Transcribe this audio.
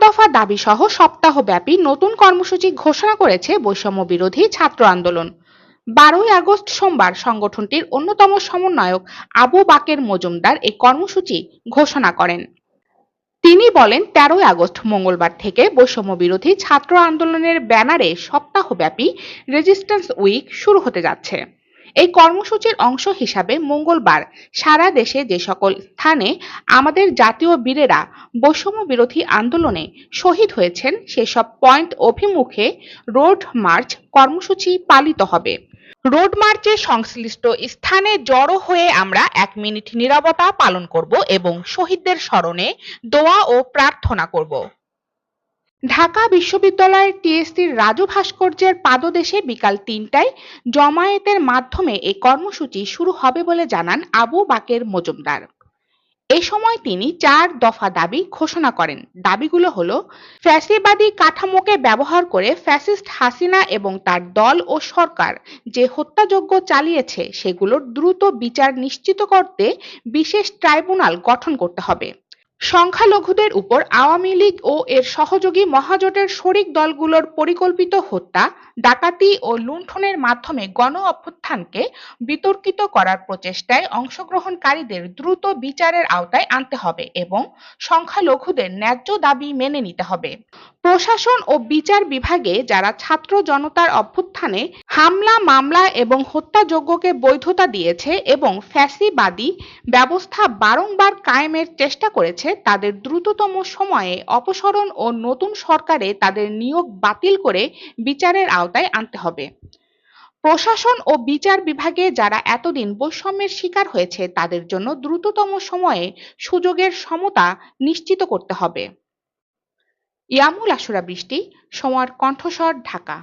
দফা দাবিসহ সপ্তাহব্যাপী নতুন কর্মসূচি ঘোষণা করেছে বৈষম্য বিরোধী ছাত্র আন্দোলন। 12ই আগস্ট সোমবার সংগঠনটির অন্যতম সমন্বয়ক আবু বাকের মজুমদার এই কর্মসূচি ঘোষণা করেন। তিনি বলেন, 13ই আগস্ট মঙ্গলবার থেকে বৈষম্য বিরোধী ছাত্র আন্দোলনের ব্যানারে সপ্তাহব্যাপী রেজিস্ট্যান্স উইক শুরু হতে যাচ্ছে। এই কর্মসূচির অংশ হিসাবে মঙ্গলবার সারা দেশে যে সকল স্থানে আমাদের জাতীয় বীরেরা বৈষম্য বিরোধী আন্দোলনে শহীদ হয়েছেন সেসব পয়েন্ট অভিমুখে রোড মার্চ কর্মসূচি পালিত হবে। রোড মার্চে সংশ্লিষ্ট স্থানে জড়ো হয়ে আমরা 1 মিনিট নীরবতা পালন করব এবং শহীদদের স্মরণে দোয়া ও প্রার্থনা করব। ঢাকা বিশ্ববিদ্যালয়ের টিএসসির রাজু ভাস্কর্যের পাদদেশে বিকাল 3টায় জমায়েতের মাধ্যমে এই কর্মসূচি শুরু হবে বলে জানান আবু বাকের মজুমদার। এ সময় তিনি 4 দফা দাবি ঘোষণা করেন। দাবিগুলো হলো, ফ্যাসিবাদী কাঠামোকে ব্যবহার করে ফ্যাসিস্ট হাসিনা এবং তার দল ও সরকার যে হত্যাযজ্ঞ চালিয়েছে সেগুলোর দ্রুত বিচার নিশ্চিত করতে বিশেষ ট্রাইব্যুনাল গঠন করতে হবে। সংখ্যালঘুদের উপর আওয়ামী লীগ ও এর সহযোগী মহাজোটের শরিক দলগুলোর পরিকল্পিত হত্যা, ডাকাতি ও লুণ্ঠনের মাধ্যমে গণ অভ্যুত্থানকে বিতর্কিত করার প্রচেষ্টায় অংশগ্রহণকারীদের দ্রুত বিচারের আওতায় আনতে হবে এবং সংখ্যালঘুদের ন্যায্য দাবি মেনে নিতে হবে। প্রশাসন ও বিচার বিভাগে যারা ছাত্র জনতার অভ্যুত্থানে হামলা, মামলা এবং হত্যাযজ্ঞকে বৈধতা দিয়েছে এবং ফ্যাসিবাদী ব্যবস্থা বারংবার কায়েমের চেষ্টা করেছে তাদের দ্রুততম সময়ে অপসারণ ও নতুন সরকারে তাদের নিয়োগ বাতিল করে বিচারের আওতায় আনতে হবে। প্রশাসন ও বিচার বিভাগে যারা এতদিন বৈষম্যের শিকার হয়েছে তাদের জন্য দ্রুততম সময়ে সুযোগের সমতা নিশ্চিত করতে হবে। ইয়ামুল আশুরা বৃষ্টি, সময়ের কণ্ঠস্বর, ঢাকা।